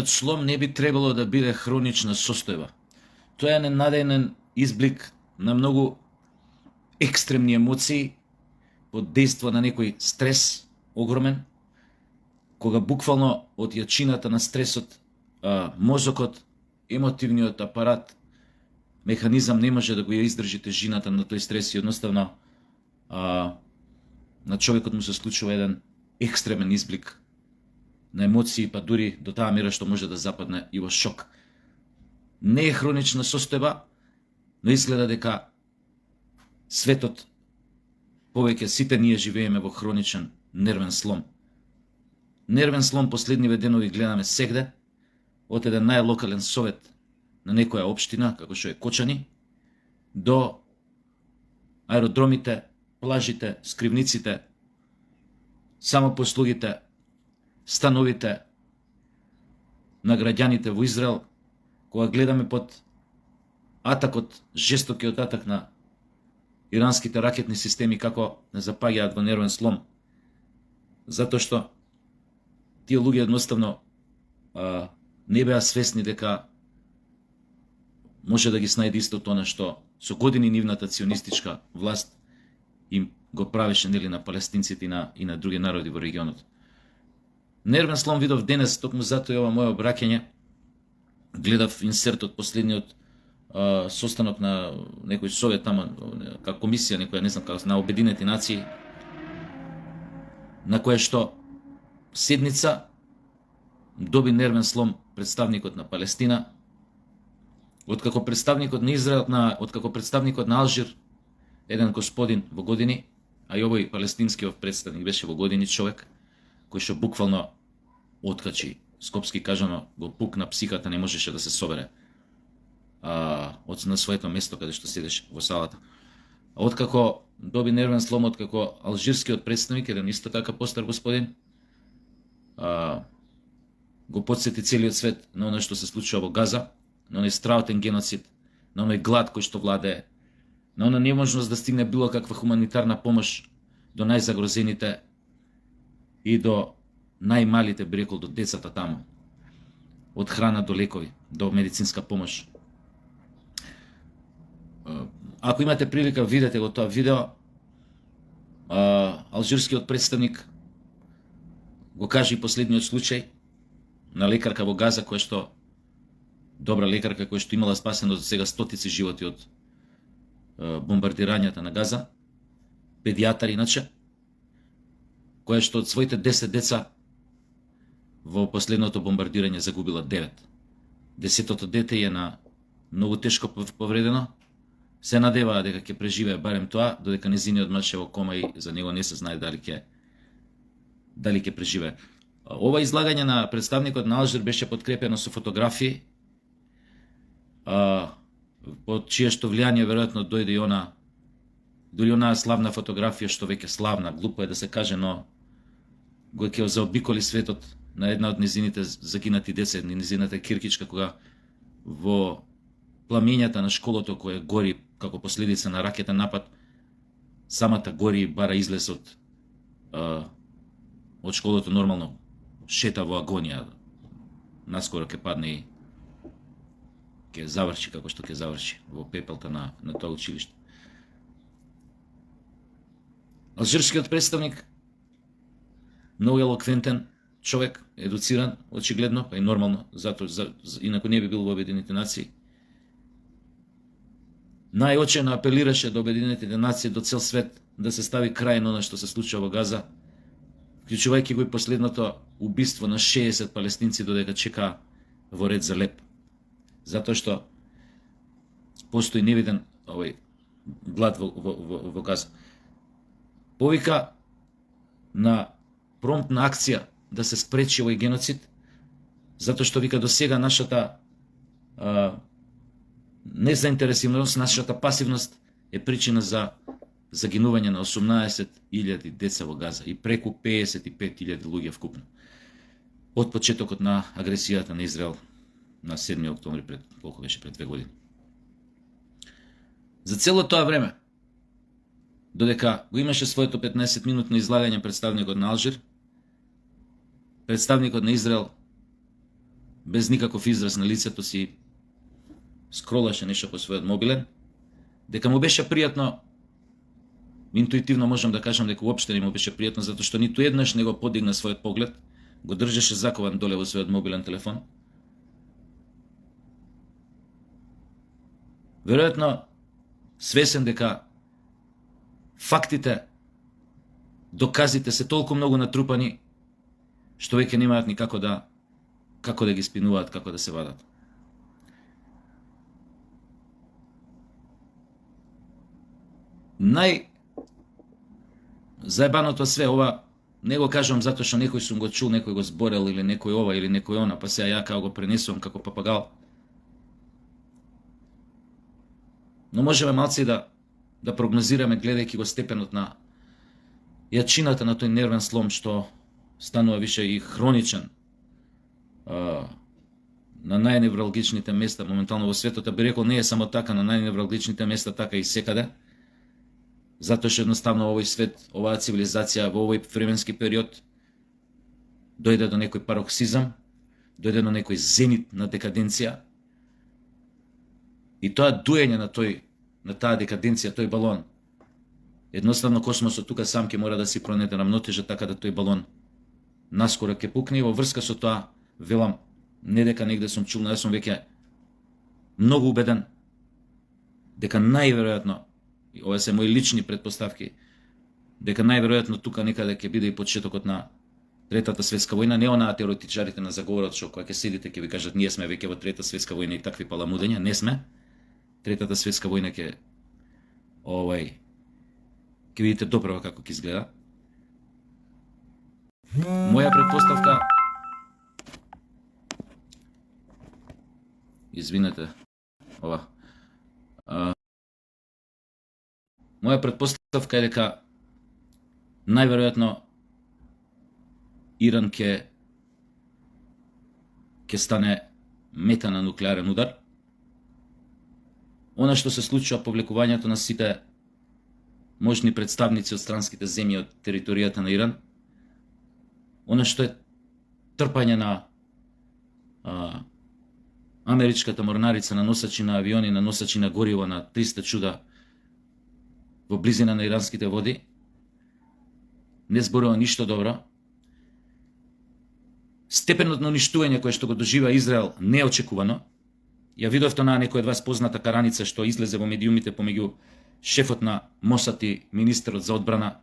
хроничниот слом не би требало да биде хронична состојба. Тоа е ненадејнен изблик на многу екстремни емоции под дејство на некој стрес огромен, кога буквално од јачината на стресот мозокот, емотивниот апарат, механизам не може да го ја издржи тежината на тој стрес и едноставно на човекот му се случува еден екстремен изблик на емоции, па дури до таа мера што може да западне и во шок. Не е хронична состојба, но изгледа дека светот, повеќе сите ние живееме во хроничен нервен слом. Нервен слом последниве денови гледаме сегде, од еден најлокален совет на некоја општина, како што е Кочани, до аеродромите, плажите, скривниците, самопослугите, становите на граѓаните во Израел, кога гледаме под атакот, жестокиот атак на иранските ракетни системи, како не запаѓаат во нервен слом, затоа што тие луѓе едноставно не беа свесни дека може да ги снајде истото она што со години нивната ционистичка власт им го правеше нели на палестинците и на други народи во регионот. Нервен слом видов денес, токму затоа ова моје обраќање, гледав инсерт од последниот состанок на некој совет тама, како комисија некоја, не знам како, на Обединети нации, на која што седница доби нервен слом представникот на Палестина, откако представникот на Израел, откако представникот на Алжир, еден господин во години, а и овој палестинскиот представник беше во години човек, кој што буквално откачи, скопски кажано, го пукна психата, не можеше да се собере од на своето место каде што седеше во салата. Откако доби нервен слом, откако алжирскиот представник, еден исто така постар господин, го подсети целиот свет на оно што се случува во Газа, на оној страутен геноцид, на оној глад кој што владее, на она неможност да стигне било каква хуманитарна помош до најзагрозените и до најмалите, би рекол, до децата таму. Од храна до лекови, до медицинска помош. Ако имате прилика, видете го тоа видео, алжирскиот представник го кажа и последниот случај на лекарка во Газа, која што, добра лекарка, која што имала спасено до сега стотици животи од бомбардирањата на Газа, педијатар иначе, која што од своите 10 деца во последното бомбардирање загубила 9. 10-тото дете е на многу тешко повредено, се надеваа дека ќе преживее барем тоа, додека незиниот маж е во кома и за него не се знае дали ќе преживее. Ова излагање на представникот на Алжир беше подкрепено со фотографии, под чие што влијание веројатно дојде и дури онаа славна фотографија, што веќе славна, глупо е да се каже, но го ќе заобиколи светот, на една од незините загинати деца, незината киркичка, кога во пламењата на школото која гори како последица на ракетен напад, самата гори и бара излез од школото, нормално шета во агонија, наскоро ќе падне и ќе заврши како што ќе заврши во пепелта на тоа училиште. Алжирскиот представник, многу елоквентен човек, едуциран, очигледно, па и нормално, затоа инаку не би бил во Обединетите нации. Најочено апелираше до Обединетите нации, до цел свет, да се стави крај на она што се случува во Газа, вклучувајќи го и последното убиство на 60 палестинци додека чекаа во ред за леп. Затоа што постои невиден глад во Газа. Повика на промптна акција да се спречи овој геноцид, затоа што вика до сега нашата незаинтересираност, нашата пасивност е причина за загинување на 18.000 деца во Газа и преку 55.000 луѓе вкупно. Од почетокот на агресијата на Израел на 7 октомври колку беше пред 2 години. За цело тоа време, додека го имаше своето 15-минутно излагање представникот на Алжир, представникот на Израел без никаков израз на лицето си скролаше нешто по својот мобилен, дека му беше пријатно, интуитивно можам да кажам дека уопште не му беше пријатно, затоа што ниту еднаш не го подигна својот поглед, го држеше закован доле во својот мобилен телефон. Веројатно свесен дека фактите, доказите се толку многу натрупани, што веќе немаат ни како да ги спинуваат, како да се вадат. Заебаното све ова не го кажам затоа што некој сум го чул, некој го зборел или некој ова или некој она, па сега ја го пренесувам како папагал. Но можеме малци да прогнозираме гледајќи го степенот на јачината на тој нервен слом што станува више и хроничен на најневралгичните места моментално во светот, би рекол не е само така на најневралгичните места, така и секаде. Затоа што едноставно овој свет, оваа цивилизација во овој временски период дојде до некој пароксизам, дојде до некој зенит на декаденција. И тоа дуење на таа декаденција, тој балон, едноставно космосот тука сам ќе мора да си пронете рамнотежа така да тој балон наскоро ќе пукне. И во врска со тоа велам, не дека негде сум чул, но јас сум веќе многу убеден дека најверојатно, ова се мои лични предпоставки, дека најверојатно тука некаде ќе биде и почетокот на Третата светска војна, не онаа теоретичарите на заговорот што кога ќе седите ќе ви кажат ние сме веќе во Трета светска војна и такви паламудења, не сме. Третата светска војна ќе видите доправо како ќе изгледа. Моја предпоставка, извинете, моја предпоставка е дека најверојатно Иран ќе стане мета на нуклеарен удар. Она што се случува повлекувањето на сите можни представници од странските земји од територијата на Иран, она што е трпање на америчката морнарица на носачи на авиони, на носачи на гориво на 300 чуда во близина на иранските води, не зборува ништо добро. Степенот на уништување кој што го доживеа Израел неочекувано. Ја видовте на некој од вас позната караница што излезе во медиумите помеѓу шефот на Мосад и министерот за одбрана,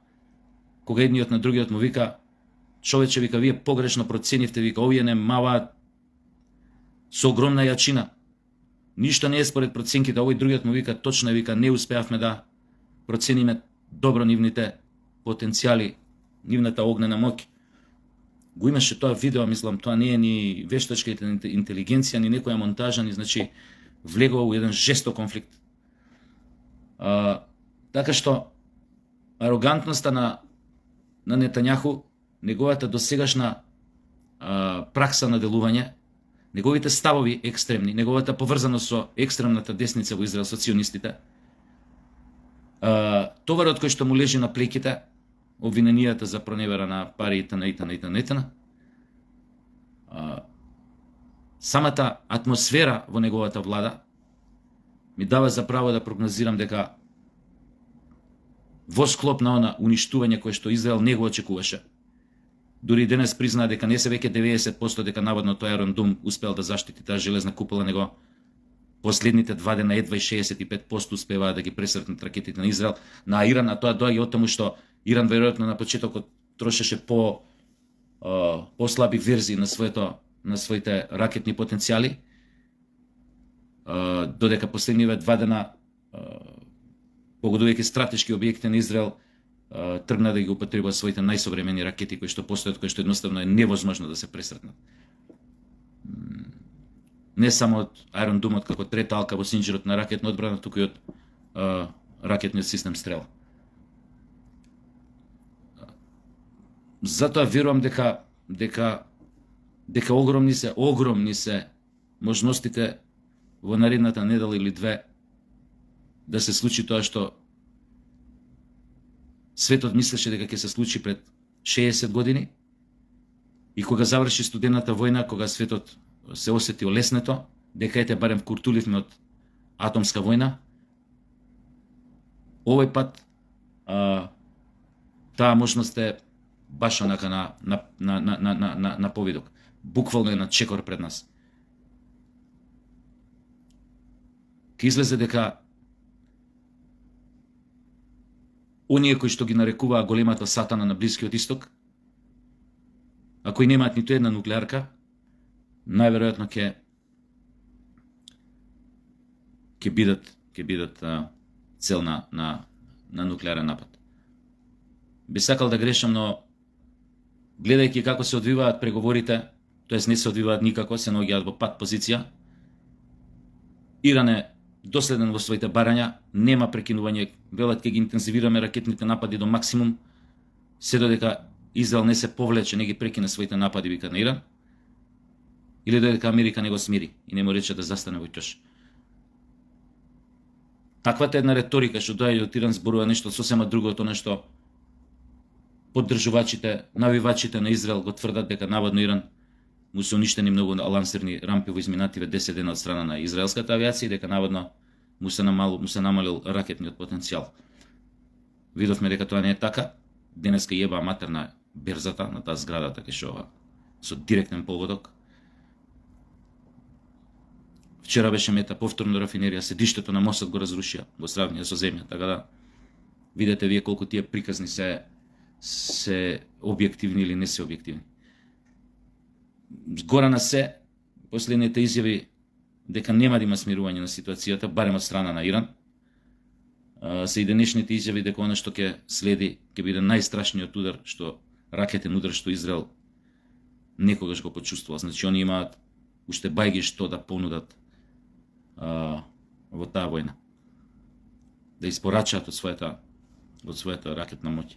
кога едниот на другиот му вика: човече, вика, вие погрешно проценивте, вика, овие не маваат со огромна јачина. Ништо не е според проценките, овој другиот му вика: точно е, вика, не успеавме да процениме добро нивните потенцијали, нивната огнена моќ. Го имаше тоа видео, мислам, тоа не е ни вештачка интелигенција, ни некоја монтажа, ни, значи, влегува во еден жесток конфликт. Така што, арогантноста на Нетањаху, неговата досегашна пракса на делување, неговите ставови екстремни, неговата поврзаност со екстремната десница во Израел, со ционистите, товарот кој што му лежи на плеките, обвиненијата за проневера на пари итн. Самата атмосфера во неговата влада ми дава за право да прогнозирам дека во склоп на она уништување кое што Израел не го очекуваше. Дури денес признаа дека не се веќе 90% дека наводно тој Айрон Дом успел да заштити таа железна купола, него последните 2 дена едва 65% успеваат да ги пресретнат ракетите на Израел, на Иран, а тоа доаѓа од таму што Иран веројатно на почетокот трошеше послаби верзии на своите ракетни потенцијали, додека последниве 2 дена погодувајќи стратешки објекти на Израел тргна да ги употребува своите најсовремени ракети кои што постојат, кои што едноставно е невозможно да се пресретнат. Не само од Айрон Думот како трета алка во синџирот на ракетна одбрана, туку и од ракетниот систем Стрела. Затоа верувам дека огромни се можностите во наредната недела или две да се случи тоа што светот мислеше дека ќе се случи пред 60 години и кога заврши студената војна, кога светот се осети олеснето, дека ете барем вкуртуливме од атомска војна. Овој пат таа можност е баш онака на повидок. Буквално е на чекор пред нас. Ке излезе дека оние кои што ги нарекуваа големата сатана на Блискиот Исток, а кои немаат ниту една нуклеарка, најверојатно ќе бидат цел на нуклеарен напад. Би сакал да грешам, но гледајќи како се одвиваат преговорите, тоест не се одвиваат никако, се наоѓаат во пат позиција. Иран е доследен во своите барања, нема прекинување, велат ќе ги интензивираме ракетните напади до максимум, се додека Израел не се повлече, не ги прекине своите напади вика на Иран, или додека Америка не го смири и не му рече да застане во ќош. Таквата една реторика што доаѓа од Иран зборува нешто сосема друго од тоа што поддржувачите, навивачите на Израел го тврдат дека наводно Иран му се уништени многу лансерни рампи во изминативе 10 дена од страна на израелската авиација и дека наводно му се намалил ракетниот потенцијал. Видовме дека тоа не е така. Денеска јеба матер на берзата, на таа зградата кај што со директен поводок. Вчера беше мета повторно рафинерија, седиштето на Мосад го разрушија во сравнение со земја, така да видете вие колку тие приказни се објективни или не се објективни. Згора на се, последните изјави дека нема да има смирување на ситуацијата, барем од страна на Иран, се и денешните изјави дека она што ќе следи ќе биде најстрашниот удар, ракетен удар што Израел некогаш го почувствува. Значи, они имаат уште бајги што да понудат во таа војна. Да испорачаат од својата ракетна моќ.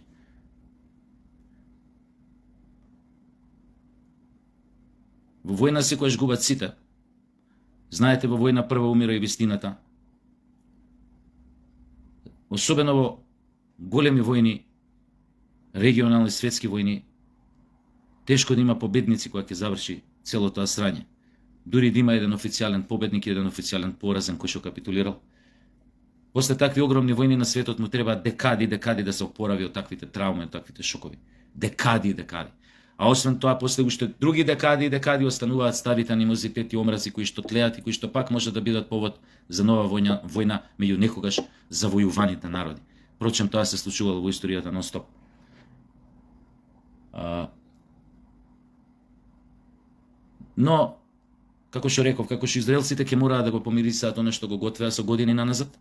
Во војна секојаш губат сите. Знаете, во војна прва умира и вистината. Особено во големи војни, регионални светски војни, тешко да има победници кога ќе заврши цело тоа срање. Дури да има еден официјален победник и еден официјален поразен кој што капитулирал. После такви огромни војни на светот му треба декади да се опорави од таквите трауми, од таквите шокови. Декади. А освен тоа, после уште други декади остануваат старите анимозитети, омрази кои што тлеат и кои што пак може да бидат повод за нова војна меѓу некогаш завојуваните народи. Впрочем, тоа се случувало во историјата нон-стоп. Но, како што реков, како што израелците ќе мораат да го помирисаат оно што го готвеа со години наназад,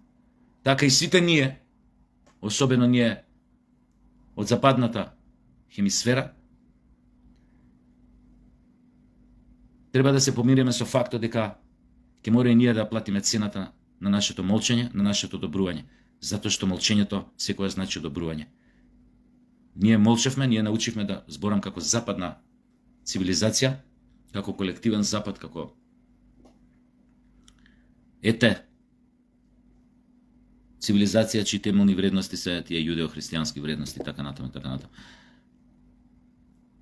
така и сите ние, особено ние од западната хемисфера, треба да се помириме со фактот дека ќе мора и ние да платиме цената на нашето молчење, на нашето добрување, затоа што молчењето секоја значи добрување. Ние молчевме, ние научивме да зборам како западна цивилизација, како колективен запад, како цивилизација чии темелни вредности се тие јудео-христијански вредности, така натаму.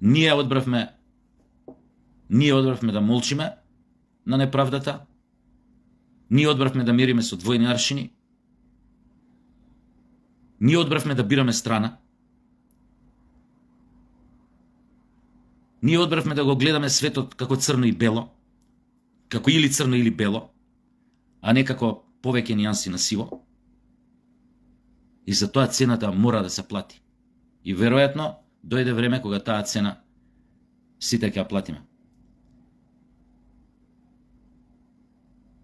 Ние одбравме да молчиме на неправдата, ние одбравме да мериме со двојни аршини, ние одбравме да бираме страна, ние одбравме да го гледаме светот како црно и бело, како или црно или бело, а не како повеќе нијанси на сиво. И за тоа цената мора да се плати. И веројатно дојде време кога таа цена сите ќе ја платиме.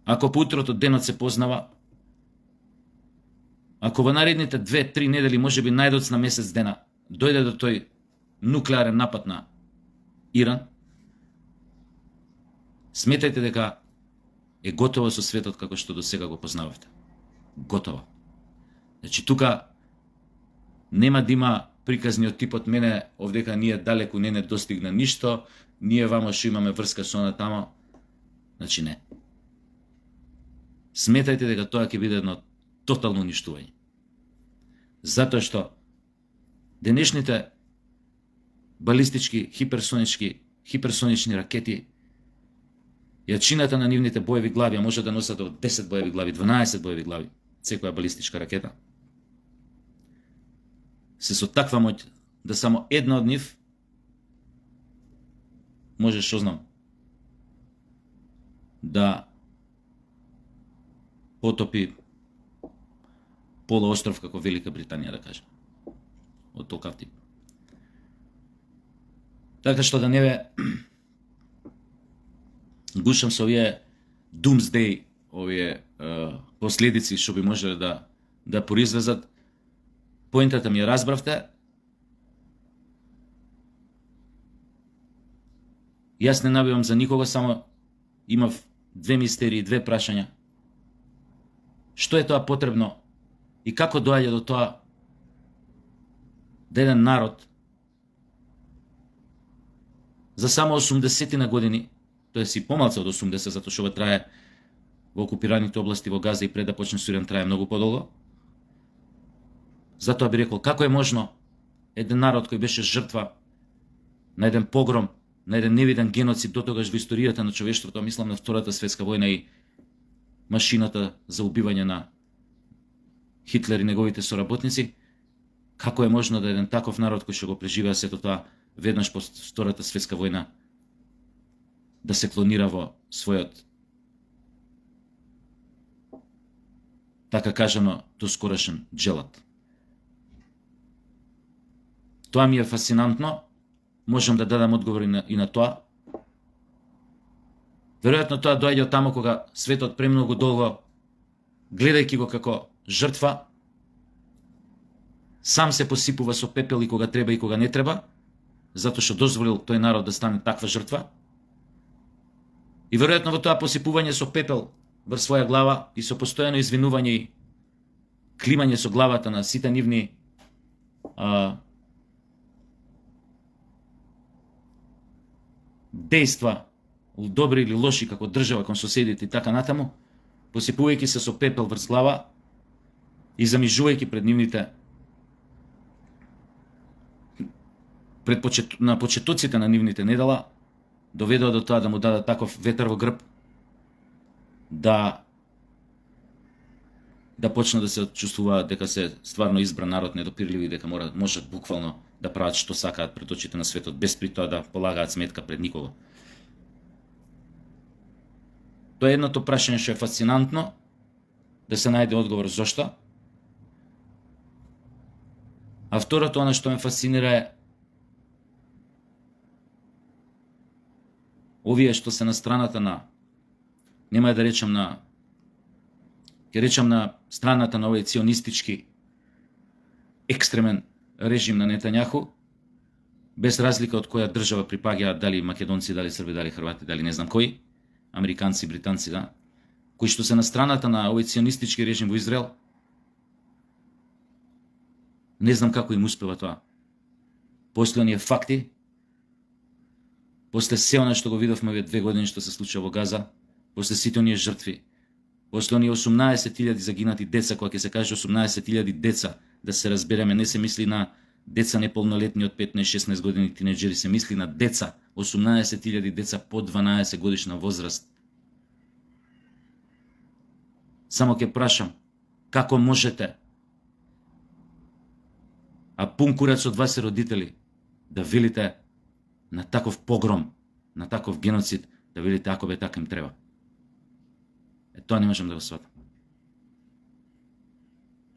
Ако по утрото денот се познава, ако во наредните 2-3 недели, можеби најдоцна месец дена, дојде до тој нуклеарен напад на Иран, сметајте дека е готово со светот како што до сега го познававте. Готово. Значи, тука нема да има приказни од типот мене овдека ние далеку не достигна ништо, ние вамо што имаме врска со она тамо. Значи, не. Сметајте дека тоа ќе биде едно тотално уништување. Затоа што денешните балистички, хиперсонични ракети Јачината на нивните боеви глави, а може да носат од 10 боеви глави, 12 боеви глави, секоја балистичка ракета, се со таква моќ да само една од нив може, што знам, да потопи полуостров како Велика Британија, да кажем. Од толкав тип. Така што да не ве гушам со овие doomsday, овие последици што би можеле да произлезат. Поентата ми ја разбравте. Јас не навивам за никого, само имав две мистерии, две прашања. Што е тоа потребно и како доаѓа до тоа да еден народ за само 80 на години, тоа си помалку од 80, затоа што ова трае во окупираните области во Газа и пред да почне Сурен трае многу подолго. Затоа би рекол, како е можно еден народ кој беше жртва на еден погром, на еден невиден геноцид дотогаш во историјата на човештвото, мислам на Втората светска војна и машината за убивање на Хитлер и неговите соработници, како е можно да еден таков народ кој што го преживеа сето тоа веднаш по Втората светска војна да се клонира во својот, така кажано, доскорошен джелат. Тоа ми е фасцинантно, можам да дадам одговор и на тоа. Веројатно тоа доаѓа од тамо кога светот премногу долго, гледајќи го како жртва, сам се посипува со пепел и кога треба и кога не треба, затоа што дозволил тој народ да стане таква жртва. И веројатно во тоа посипување со пепел врз своја глава и со постојано извинување и климање со главата на сите нивни дејства, добри или лоши како држава кон соседите и така натаму, посипувајќи се со пепел врз глава и замижувајќи пред нивните на почетоците на нивните недела, доведува до тоа да му дадат таков ветер во грб, да почна да се чувствува дека се стварно избран народ, недопирливи, дека можат буквално да прават што сакаат пред очите на светот, без при тоа да полагаат сметка пред никого. Тоа е едното прашање што е фасцинантно, да се најде одговор зошто. А второто, она што ме фасцинира е овие што се на страната на, нема да речам на, ќе речам на страната на овој ционистички екстремен режим на Нетањаху, без разлика од која држава припаѓаат, дали македонци, дали срби, дали хрвати, дали не знам кои, американци, британци, да, кои што се на страната на овој ционистички режим во Израел, не знам како им успева тоа. После оние факти, после се она што го видовме овие 2 години што се случува во Газа, после сите оние жртви, после оние 18.000 загинати деца, кога ќе се каже 18.000 деца, да се разбереме, не се мисли на деца неполнолетни од 15-16 години тинеџери, се мисли на деца, 18.000 деца по 12 годишна возраст. Само ќе прашам, како можете, а пун курац од вас родители, да велите на таков погром, на таков геноцид, да велите ако бе така им треба. Тоа не можам да го сватам.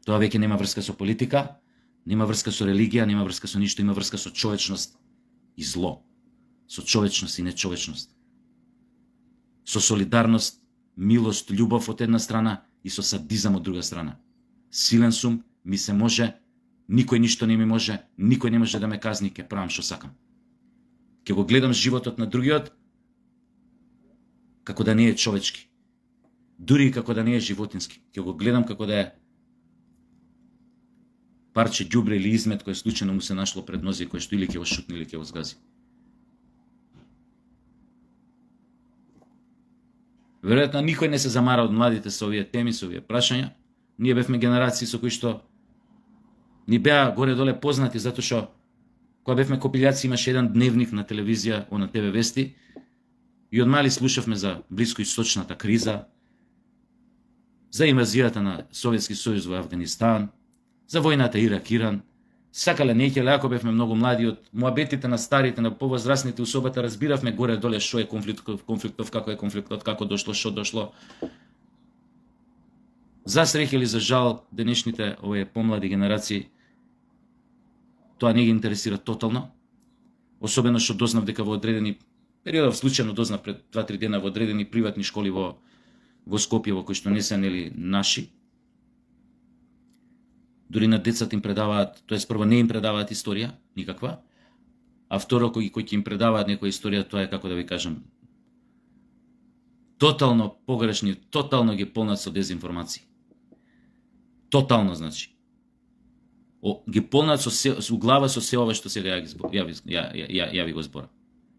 Тоа веќе нема врска со политика, нема врска со религија, нема врска со ништо, има врска со човечност и зло. Со човечност и нечовечност. Со солидарност, милост, љубов од една страна и со садизам од друга страна. Силен сум, ми се може, никој ништо не ми може, никој не може да ме казни, ќе правам што сакам. Ќе го гледам животот на другиот како да не е човечки. Дури и како да не е животински. Ќе го гледам како да е парче ѓубре или измет кој случајно му се нашло пред нозе, кој што или ќе го шутне или ќе го згази. Веројатно никој не се замара од младите со овие теми, со овие прашања. Ние бевме генерации со кои што ни беа горе-доле познати, затоа што кога бевме копилјаци имаше еден дневник на телевизија, на ТВ Вести, И од мали слушавме за блискоисточната криза, за инвазијата на Советски сојуз во Афганистан, за војната Ирак-Иран. Сакале, неќеле, ако бевме многу млади, од муабетите на старите, на повозрасните усобата, разбиравме горе-доле што е конфликтов, како е конфликтот, како дошло, што дошло. За среќа или за жал, денешните овие помлади генерации, тоа не ги интересира тотално. Особено што дознав дека во одредени периодов, случајно дознав пред 2-3 дена, во одредени приватни школи во Скопје, во кои што не се нели наши, дури на децата им предаваат, тоест прво не им предаваат историја никаква, а второ кој ќе им предаваат некоја историја, тоа е, како да ви кажам, тотално погрешни, тотално ги полнат со дезинформации. Тотално, значи. Ги полнат со глава со се ова што сега ја ви го збора.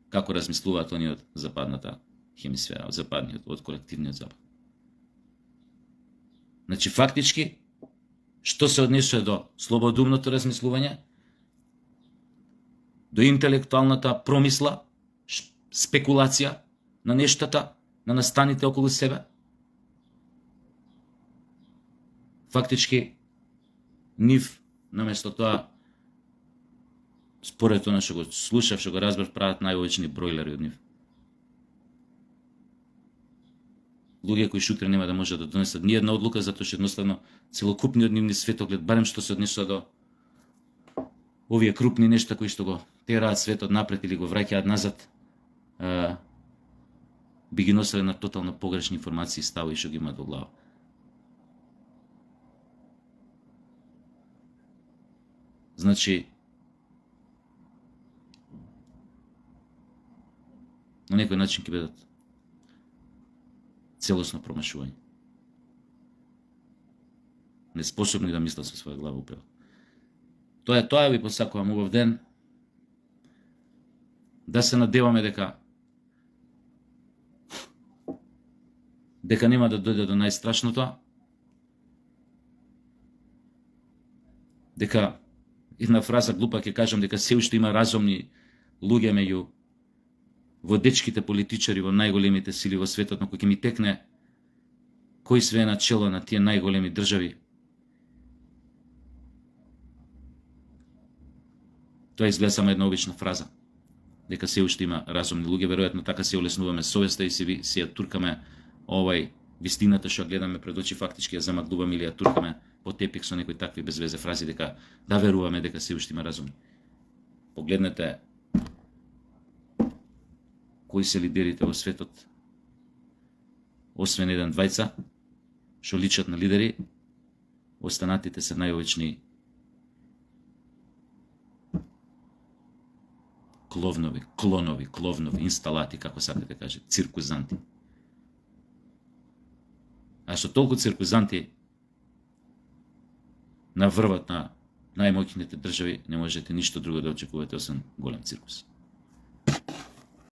Како размислуваат они од западната хемисфера, од западниот, од колективниот запад. Значи, фактички, што се однесува до слободумното размислување, до интелектуалната промисла, спекулација на нештата, на настаните околу себе, фактички, нив, наместо тоа, според тоа што го слушав, што го разбрав, прават најовечни бройлери од нив. Луѓе кои шутре нема да можат да донесат ни една одлука, затоа што едноставно целокупниот нивни светоглед, барем што се однесува до овие крупни нешта кои што го тераат светот напред или го враќаат назад, би ги носеле на тотално погрешни информации и ставови што ги имаат во глава. Значи, на некој начин ќе бидат целосно промашување. Неспособни да мислат со своја глава упрево. Тоа ви посакувам убав ден. Да се надеваме дека нема да дојде до најстрашното, дека една фраза глупа ќе кажам, дека се уште има разумни луѓе меѓу водечките политичари во најголемите сили во светот, но кој ќе ми текне кој све е на чело на тие најголеми држави. Тоа изгледа само една обична фраза, дека се уште има разумни луѓе, веројатно така се олеснуваме совеста и се ја туркаме вистината што гледаме пред очи, фактички ја замаглуваме или ја туркаме по тепик со некои такви безвезе фрази, дека да веруваме дека се уште има разумни. Погледнете кои се лидерите во светот, освен еден-двајца, што личат на лидери, останатите се најовечни клонови, инсталати, како сакате каже, циркузанти. А што толку циркузанти на врвот на најмоќните држави, не можете ништо друго да очекувате освен голем циркус.